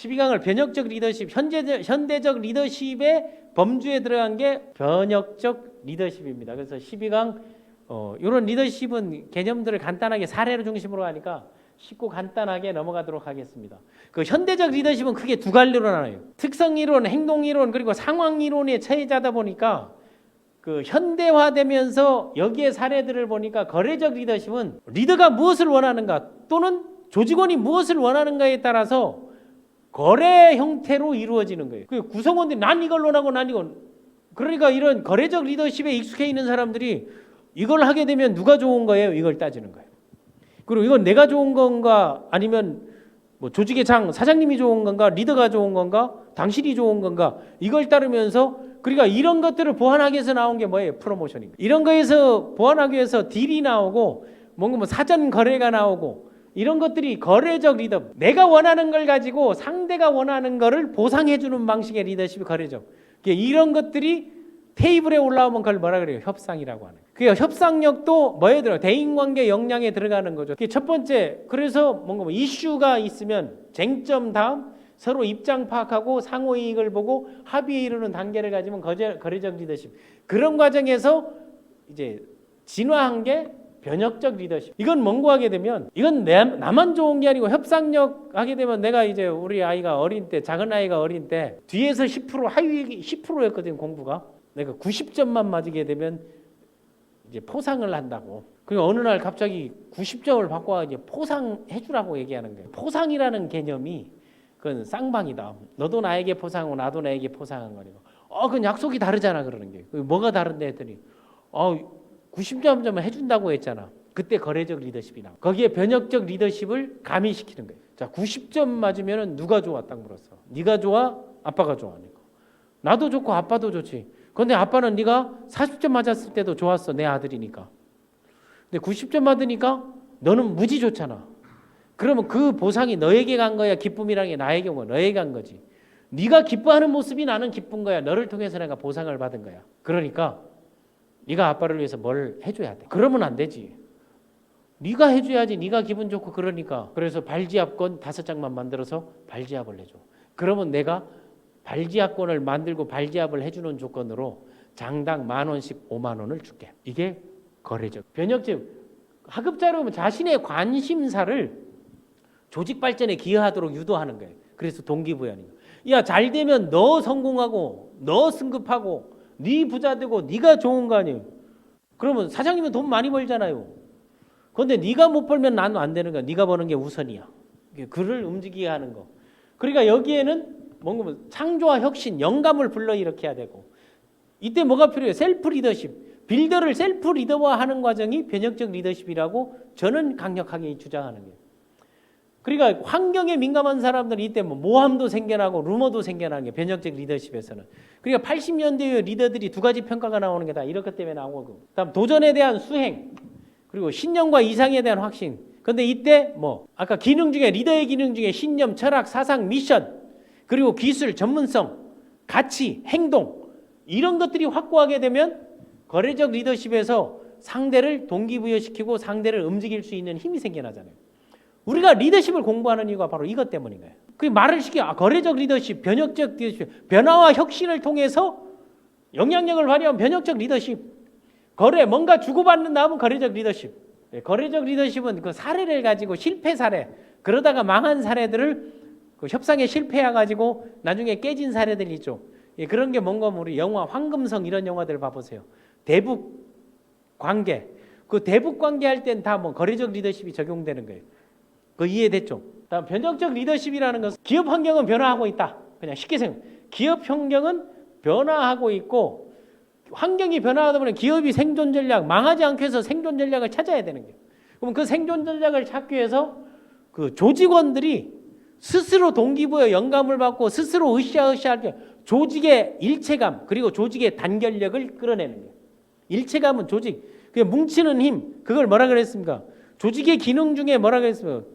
12강을 변혁적 리더십, 현대적 리더십의 범주에 들어간 게 변혁적 리더십입니다. 그래서 12강 이런 리더십은 개념들을 간단하게 사례를 중심으로 하니까 쉽고 간단하게 넘어가도록 하겠습니다. 그 현대적 리더십은 크게 두 갈래로 나눠요. 특성 이론, 행동 이론, 그리고 상황 이론의 체제다 보니까 그 현대화되면서 여기에 사례들을 보니까 거래적 리더십은 리더가 무엇을 원하는가 또는 조직원이 무엇을 원하는가에 따라서 거래 형태로 이루어지는 거예요. 그 구성원들이 난 이걸 원하고 난 이건, 그러니까 이런 거래적 리더십에 익숙해 있는 사람들이 이걸 하게 되면 누가 좋은 거예요? 이걸 따지는 거예요. 그리고 이건 내가 좋은 건가 아니면 뭐 조직의 사장님이 좋은 건가 리더가 좋은 건가 당신이 좋은 건가 이걸 따르면서, 그러니까 이런 것들을 보완하기 위해서 나온 게 뭐예요? 프로모션입니다. 이런 거에서 보완하기 위해서 딜이 나오고 뭔가 뭐 사전 거래가 나오고 이런 것들이 거래적 리더, 내가 원하는 걸 가지고 상대가 원하는 거를 보상해 주는 방식의 리더십이 거래적. 이런 것들이 테이블에 올라오면 그걸 뭐라 그래요? 협상이라고 하는. 그 협상력도 뭐에 들어요? 대인관계 역량에 들어가는 거죠. 첫 번째, 그래서 뭔가 뭐 이슈가 있으면 쟁점 다음 서로 입장 파악하고 상호 이익을 보고 합의에 이르는 단계를 가지면 거래적 리더십. 그런 과정에서 이제 진화한 게 변혁적 리더십. 이건 뭔고 하게 되면 이건 나만 좋은 게 아니고 협상력 하게 되면, 내가 이제 우리 아이가 어린 때, 작은 아이가 어린 때 뒤에서 10% 하위 10%였거든 공부가. 내가 90점만 맞게 되면 이제 포상을 한다고. 그리고 어느 날 갑자기 90점을 받고 와 이제 포상해 주라고 얘기하는 거예요. 포상이라는 개념이 그건 쌍방이다. 너도 나에게 포상하고 나도 나에게 포상한 거니까. 그건 약속이 다르잖아 그러는 게. 뭐가 다른데 했더니 90점만 해준다고 했잖아. 그때 거래적 리더십이 나와. 거기에 변혁적 리더십을 가미시키는 거예요. 자, 90점 맞으면 누가 좋아? 딱 물었어. 네가 좋아? 아빠가 좋아하니까. 나도 좋고 아빠도 좋지. 그런데 아빠는 네가 40점 맞았을 때도 좋았어. 내 아들이니까. 근데 90점 맞으니까 너는 무지 좋잖아. 그러면 그 보상이 너에게 간 거야? 기쁨이라는 게 나에게 온 거야? 너에게 간 거지. 네가 기뻐하는 모습이 나는 기쁜 거야. 너를 통해서 내가 보상을 받은 거야. 그러니까 네가 아빠를 위해서 뭘 해줘야 돼. 그러면 안 되지. 네가 해줘야지. 네가 기분 좋고. 그러니까 그래서 발지압권 5장만 만들어서 발지압을 해줘. 그러면 내가 발지압권을 만들고 발지압을 해주는 조건으로 장당 10,000원씩 50,000원을 줄게. 이게 거래적. 변혁적. 하급자로 자신의 관심사를 조직 발전에 기여하도록 유도하는 거예요. 그래서 동기부여하는 거예요. 야, 잘 되면 너 성공하고 너 승급하고 네 부자 되고 네가 좋은 거 아니에요. 그러면 사장님은 돈 많이 벌잖아요. 그런데 네가 못 벌면 나는 안 되는 거야. 네가 버는 게 우선이야. 그를 움직이게 하는 거. 그러니까 여기에는 뭔가 창조와 혁신, 영감을 불러일으켜야 되고, 이때 뭐가 필요해요? 셀프 리더십. 빌더를 셀프 리더화하는 과정이 변혁적 리더십이라고 저는 강력하게 주장하는 거예요. 그러니까 환경에 민감한 사람들은 이때 뭐 모함도 생겨나고 루머도 생겨나는 게 변혁적 리더십에서는. 그러니까 80년대의 리더들이 두 가지 평가가 나오는 게 다 이렇기 때문에 나오고, 그다음 도전에 대한 수행, 그리고 신념과 이상에 대한 확신. 그런데 이때 뭐 아까 기능 중에, 리더의 기능 중에 신념, 철학, 사상, 미션, 그리고 기술, 전문성, 가치, 행동, 이런 것들이 확고하게 되면 거래적 리더십에서 상대를 동기부여시키고 상대를 움직일 수 있는 힘이 생겨나잖아요. 우리가 리더십을 공부하는 이유가 바로 이것 때문인 거예요. 그 말을 시켜. 거래적 리더십, 변혁적 리더십, 변화와 혁신을 통해서 영향력을 발휘한 변혁적 리더십. 거래, 뭔가 주고받는 다음은 거래적 리더십. 거래적 리더십은 그 사례를 가지고, 실패 사례, 그러다가 망한 사례들을 그 협상에 실패해가지고 나중에 깨진 사례들이 있죠. 그런 게 뭔가 우리 영화 황금성 이런 영화들 봐보세요. 대북 관계. 그 대북 관계 할 땐 다 뭐 거래적 리더십이 적용되는 거예요. 그 이해됐죠? 다음 변혁적 리더십이라는 것은 기업 환경은 변화하고 있다. 그냥 쉽게 생각. 기업 환경은 변화하고 있고, 환경이 변화하다 보면 기업이 생존 전략, 망하지 않기 위해서 생존 전략을 찾아야 되는 거예요. 그럼 그 생존 전략을 찾기 위해서 그 조직원들이 스스로 동기부여, 영감을 받고 스스로 으쌰으쌰할 때 조직의 일체감, 그리고 조직의 단결력을 끌어내는 거예요. 일체감은 조직, 그 뭉치는 힘, 그걸 뭐라 그랬습니까? 조직의 기능 중에 뭐라 그랬습니까?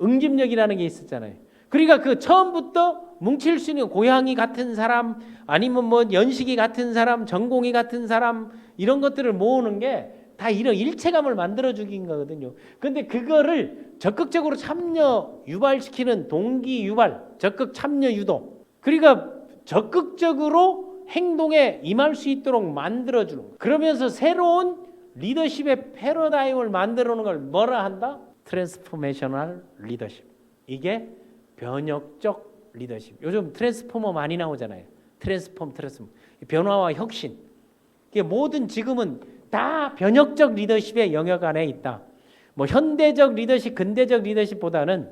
응집력이라는 게 있었잖아요. 그러니까 그 처음부터 뭉칠 수 있는 고양이 같은 사람, 아니면 뭐 연식이 같은 사람, 전공이 같은 사람, 이런 것들을 모으는 게 다 이런 일체감을 만들어주긴 거거든요. 근데 그거를 적극적으로 참여, 유발시키는 동기 유발, 적극 참여 유도. 그러니까 적극적으로 행동에 임할 수 있도록 만들어주는 거예요. 그러면서 새로운 리더십의 패러다임을 만들어 놓은 걸 뭐라 한다? 트랜스포메이셔널 리더십. 이게 변혁적 리더십. 요즘 트랜스포머 많이 나오잖아요. 트랜스폼. 변화와 혁신. 이게 모든 지금은 다 변혁적 리더십의 영역 안에 있다. 뭐 현대적 리더십, 근대적 리더십보다는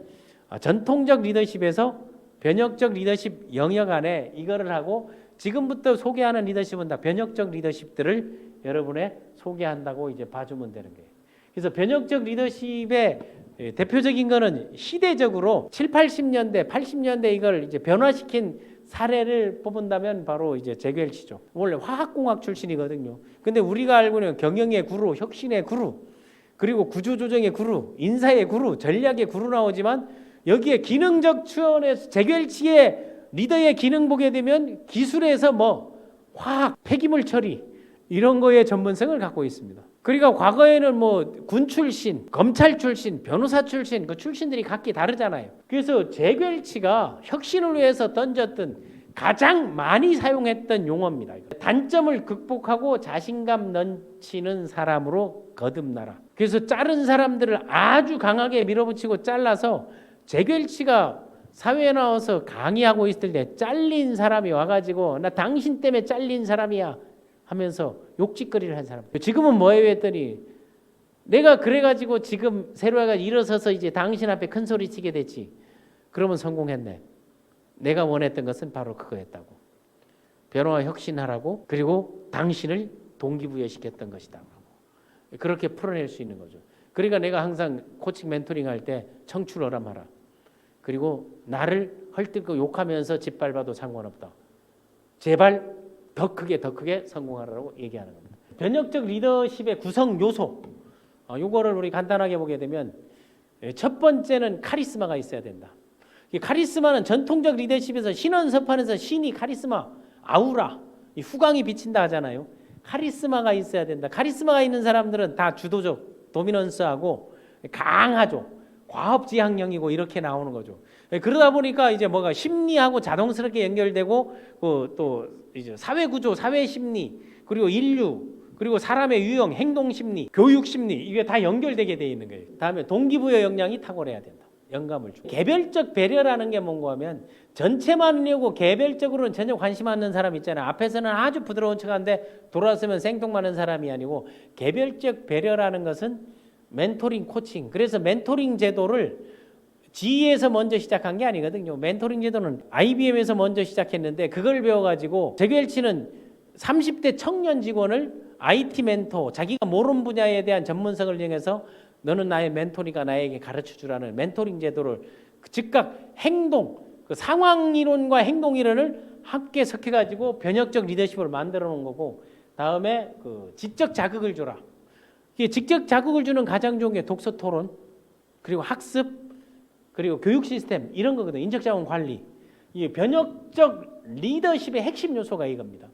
전통적 리더십에서 변혁적 리더십 영역 안에 이거를 하고 지금부터 소개하는 리더십은 다 변혁적 리더십들을 여러분에 소개한다고 이제 봐주면 되는 거예요. 그래서 변혁적 리더십의 대표적인 거는 시대적으로 7, 80년대, 80년대 이걸 이제 변화시킨 사례를 뽑은다면 바로 이제 제겔치죠. 원래 화학공학 출신이거든요. 근데 우리가 알고 있는 경영의 구루, 혁신의 구루, 그리고 구조조정의 구루, 인사의 구루, 전략의 구루 나오지만 여기에 기능적 차원에서 제겔치의 리더의 기능 보게 되면 기술에서 뭐 화학, 폐기물 처리 이런 거에 전문성을 갖고 있습니다. 그러니까 과거에는 뭐 군 출신, 검찰 출신, 변호사 출신 그 출신들이 각기 다르잖아요. 그래서 제겔치가 혁신을 위해서 던졌던 가장 많이 사용했던 용어입니다. 단점을 극복하고 자신감 넘치는 사람으로 거듭나라. 그래서 자른 사람들을 아주 강하게 밀어붙이고 잘라서 제겔치가 사회에 나와서 강의하고 있을 때 잘린 사람이 와가지고 나 당신 때문에 잘린 사람이야 하면서 욕짓거리를 한 사람. 지금은 뭐예요 했더니 내가 그래가지고 지금 새로 해가 일어서서 이제 당신 앞에 큰 소리 치게 됐지. 그러면 성공했네. 내가 원했던 것은 바로 그거였다고. 변화와 혁신하라고 그리고 당신을 동기부여시켰던 것이다. 그렇게 풀어낼 수 있는 거죠. 그러니까 내가 항상 코칭 멘토링 할 때 청출어람 하라. 그리고 나를 헐뜯고 욕하면서 짓밟아도 상관없다. 제발 더 크게 성공하라고 얘기하는 겁니다. 변혁적 리더십의 구성 요소. 요거를 우리 간단하게 보게 되면 첫 번째는 카리스마가 있어야 된다. 이 카리스마는 전통적 리더십에서 신원서판에서 신이 카리스마, 아우라, 이 후광이 비친다 하잖아요. 카리스마가 있어야 된다. 카리스마가 있는 사람들은 다 주도적, 도미넌스하고 강하죠. 과업지향형이고 이렇게 나오는 거죠. 그러다 보니까 이제 뭐가 심리하고 자동스럽게 연결되고 또 이제 사회구조, 사회심리, 그리고 인류, 그리고 사람의 유형, 행동심리, 교육심리 이게 다 연결되게 돼 있는 거예요. 다음에 동기부여 역량이 탁월해야 된다. 영감을 주고. 개별적 배려라는 게 뭔가 하면 전체만 하려고 개별적으로는 전혀 관심 없는 사람 있잖아요. 앞에서는 아주 부드러운 척하는데 돌아서면 생뚱맞는 사람이 아니고 개별적 배려라는 것은 멘토링, 코칭. 그래서 멘토링 제도를 GE에서 먼저 시작한 게 아니거든요. 멘토링 제도는 IBM에서 먼저 시작했는데 그걸 배워가지고 제겔치는 30대 청년 직원을 IT 멘토, 자기가 모르는 분야에 대한 전문성을 이용해서 너는 나의 멘토니까 나에게 가르쳐주라는 멘토링 제도를 즉각 행동, 그 상황 이론과 행동 이론을 함께 섞여가지고 변혁적 리더십을 만들어 놓은 거고 다음에 그 지적 자극을 줘라. 직접 자극을 주는 가장 좋은 게 독서 토론, 그리고 학습, 그리고 교육 시스템 이런 거거든요. 인적자원 관리. 이 변혁적 리더십의 핵심 요소가 이겁니다.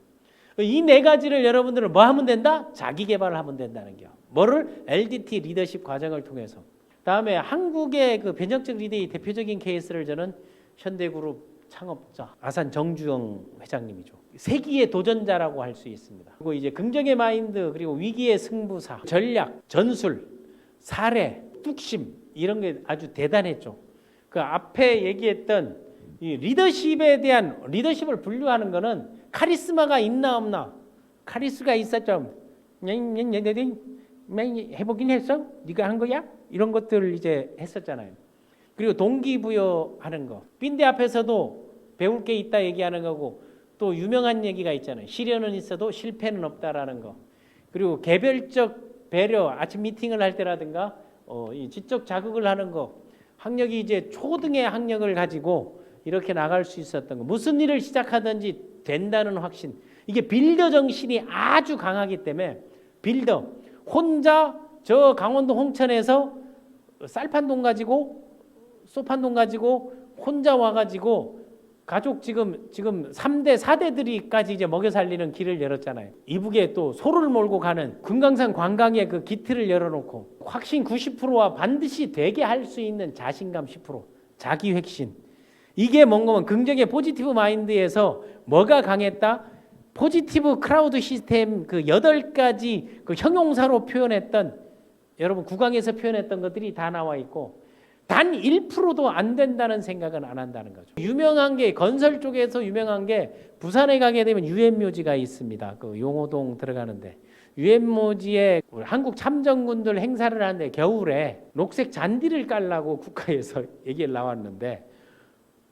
이 네 가지를 여러분들은 뭐 하면 된다? 자기 개발을 하면 된다는 게. 뭐를? LDT 리더십 과정을 통해서. 다음에 한국의 그 변혁적 리더의 대표적인 케이스를 저는 현대그룹 창업자 아산 정주영 회장님이죠. 세기의 도전자라고 할 수 있습니다. 그리고 이제 긍정의 마인드, 그리고 위기의 승부사, 전략, 전술, 사례, 뚝심 이런 게 아주 대단했죠. 그 앞에 얘기했던 이 리더십에 대한 리더십을 분류하는 거는 카리스마가 있나 없나. 카리스마가 있었죠. 해보긴 했어? 네가 한 거야? 이런 것들을 이제 했었잖아요. 그리고 동기부여하는 거. 빈대 앞에서도 배울 게 있다 얘기하는 거고 또 유명한 얘기가 있잖아요. 시련은 있어도 실패는 없다라는 거. 그리고 개별적 배려, 아침 미팅을 할 때라든가 이 지적 자극을 하는 거. 학력이 이제 초등의 학력을 가지고 이렇게 나갈 수 있었던 거. 무슨 일을 시작하든지 된다는 확신. 이게 빌더 정신이 아주 강하기 때문에 빌더. 혼자 저 강원도 홍천에서 쌀판동 가지고 소판동 가지고 혼자 와가지고 가족 지금 3대 4대들이까지 이제 먹여 살리는 길을 열었잖아요. 이북에 또 소를 몰고 가는 금강산 관광의 그 기틀을 열어놓고 확신 90%와 반드시 되게 할 수 있는 자신감 10%, 자기 획신. 이게 뭔가면 긍정의 포지티브 마인드에서 뭐가 강했다? 포지티브 크라우드 시스템 그 8가지 그 형용사로 표현했던 여러분 국왕에서 표현했던 것들이 다 나와 있고 단 1%도 안 된다는 생각은 안 한다는 거죠. 유명한 게 건설 쪽에서 유명한 게 부산에 가게 되면 유엔묘지가 있습니다. 그 용호동 들어가는데 유엔묘지에 한국 참전군들 행사를 하는데 겨울에 녹색 잔디를 깔라고 국가에서 얘기를 나왔는데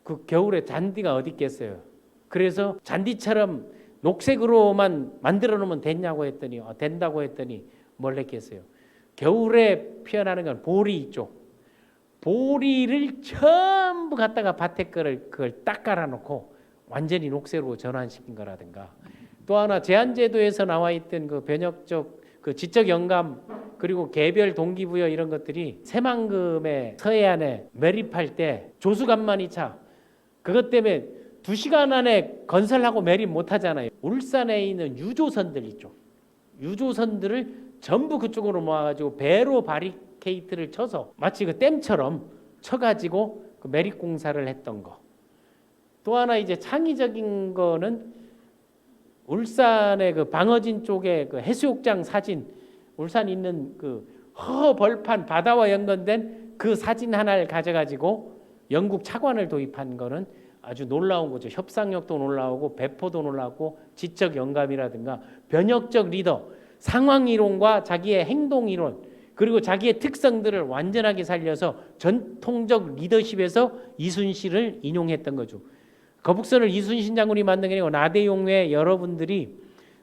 그 겨울에 잔디가 어디 있겠어요. 그래서 잔디처럼 녹색으로만 만들어 놓으면 됐냐고 했더니 된다고 했더니 뭘 했겠어요. 겨울에 피어나는 건 보리 있죠. 보리를 전부 갖다가 밭에 그걸 딱 깔아놓고 완전히 녹색으로 전환시킨 거라든가 또 하나 제한제도에서 나와 있던 그 변혁적 그 지적 영감 그리고 개별 동기부여 이런 것들이 새만금의 서해안에 매립할 때 조수간만이 차 그것 때문에 2시간 안에 건설하고 매립 못 하잖아요. 울산에 있는 유조선들 있죠. 유조선들을 전부 그쪽으로 모아가지고 배로 바리케이트를 쳐서 마치 그 댐처럼 쳐가지고 그 매립 공사를 했던 거. 또 하나 이제 창의적인 거는 울산의 그 방어진 쪽에 그 해수욕장 사진, 울산 있는 그 허벌판 바다와 연관된 그 사진 하나를 가져가지고 영국 차관을 도입한 거는 아주 놀라운 거죠. 협상력도 놀라우고 배포도 놀라우고 지적 영감이라든가 변혁적 리더, 상황 이론과 자기의 행동 이론 그리고 자기의 특성들을 완전하게 살려서 전통적 리더십에서 이순신을 인용했던 거죠. 거북선을 이순신 장군이 만든 게 아니고 나대용의 여러분들이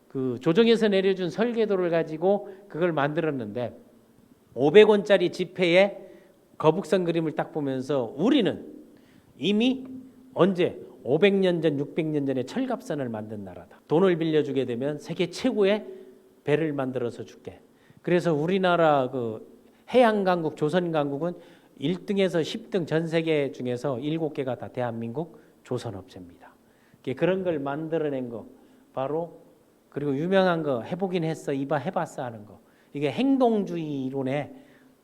그 조정에서 내려준 설계도를 가지고 그걸 만들었는데 500원짜리 지폐에 거북선 그림을 딱 보면서 우리는 이미 언제 500년 전 600년 전에 철갑선을 만든 나라다. 돈을 빌려주게 되면 세계 최고의 배를 만들어서 줄게. 그래서 우리나라 그 해양강국 조선강국은 1등에서 10등 전 세계 중에서 7개가 다 대한민국 조선업체입니다. 그런 걸 만들어낸 거 바로 그리고 유명한 거 해보긴 했어 이봐 해봤어 하는 거 이게 행동주의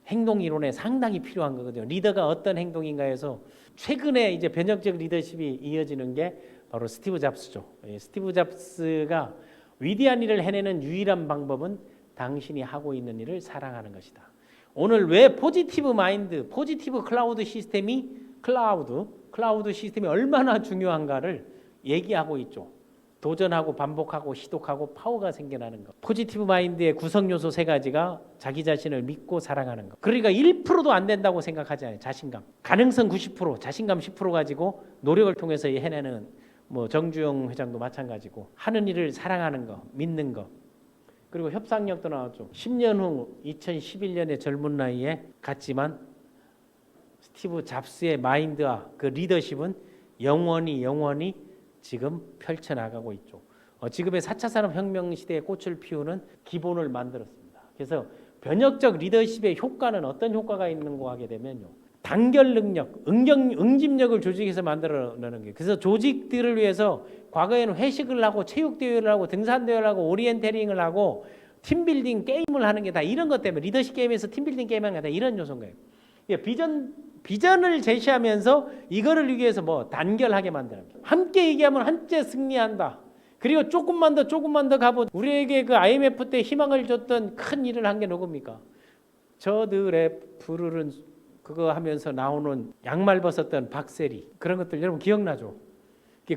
행동 이론에 상당히 필요한 거거든요. 리더가 어떤 행동인가 해서 최근에 이제 변혁적 리더십이 이어지는 게 바로 스티브 잡스죠. 스티브 잡스가 위대한 일을 해내는 유일한 방법은 당신이 하고 있는 일을 사랑하는 것이다. 오늘 왜 포지티브 마인드, 포지티브 클라우드 시스템이 클라우드 시스템이 얼마나 중요한가를 얘기하고 있죠. 도전하고 반복하고 시도하고 파워가 생겨나는 것. 포지티브 마인드의 구성 요소 3가지가 자기 자신을 믿고 사랑하는 것. 그러니까 1%도 안 된다고 생각하지 않아요. 자신감. 가능성 90%, 자신감 10% 가지고 노력을 통해서 해내는 뭐 정주영 회장도 마찬가지고 하는 일을 사랑하는 거, 믿는 거. 그리고 협상력도 나왔죠. 10년 후 2011년의 젊은 나이에 같지만 스티브 잡스의 마인드와 그 리더십은 영원히 지금 펼쳐나가고 있죠. 지금의 4차 산업혁명 시대의 꽃을 피우는 기본을 만들었습니다. 그래서 변혁적 리더십의 효과는 어떤 효과가 있는가 하게 되면요. 단결 능력, 응집력을 조직에서 만들어내는 게 그래서 조직들을 위해서 과거에는 회식을 하고 체육대회를 하고 등산대회를 하고 오리엔테링을 하고 팀빌딩 게임을 하는 게 다 이런 것 때문에 리더십 게임에서 팀빌딩 게임을 하는 게 다 이런 요소인 거예요. 비전을 제시하면서 이거를 위해서 뭐 단결하게 만드는 거예요. 함께 얘기하면 함께 승리한다. 그리고 조금만 더 가보. 우리에게 그 IMF 때 희망을 줬던 큰 일을 한 게 누굽니까? 저들의 부르는 그거 하면서 나오는 양말 벗었던 박세리 그런 것들 여러분 기억나죠?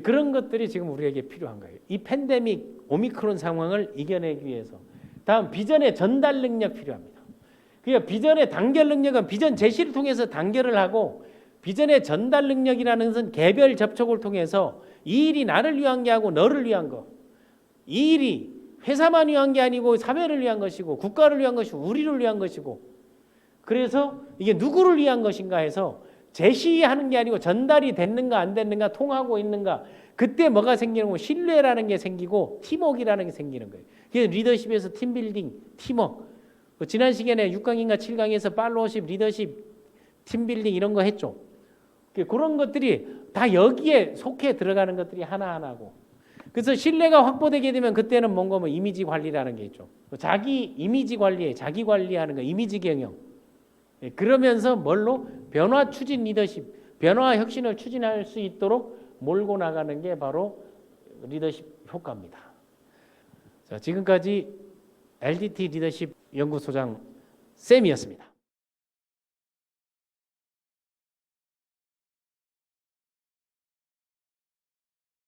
그런 것들이 지금 우리에게 필요한 거예요. 이 팬데믹 오미크론 상황을 이겨내기 위해서. 다음 비전의 전달 능력 필요합니다. 그러니까 비전의 단결 능력은 비전 제시를 통해서 단결을 하고 비전의 전달 능력이라는 것은 개별 접촉을 통해서 이 일이 나를 위한 게 아니고 너를 위한 거. 이 일이 회사만 위한 게 아니고 사회를 위한 것이고 국가를 위한 것이고 우리를 위한 것이고 그래서 이게 누구를 위한 것인가 해서 제시하는 게 아니고 전달이 됐는가 안 됐는가 통하고 있는가 그때 뭐가 생기는 거 신뢰라는 게 생기고 팀워크라는 게 생기는 거예요. 그래서 리더십에서 팀빌딩, 팀워크 지난 시간에 6강인가 7강에서 팔로우십, 리더십, 팀빌딩 이런 거 했죠. 그런 것들이 다 여기에 속해 들어가는 것들이 하나하나고 그래서 신뢰가 확보되게 되면 그때는 뭔가 뭐 이미지 관리라는 게 있죠. 자기 이미지 관리에 자기 관리하는 거 이미지 경영 그러면서 뭘로 변화 추진 리더십 변화 혁신을 추진할 수 있도록 몰고 나가는 게 바로 리더십 효과입니다. 자, 지금까지 LDT 리더십 연구소장 쌤이었습니다.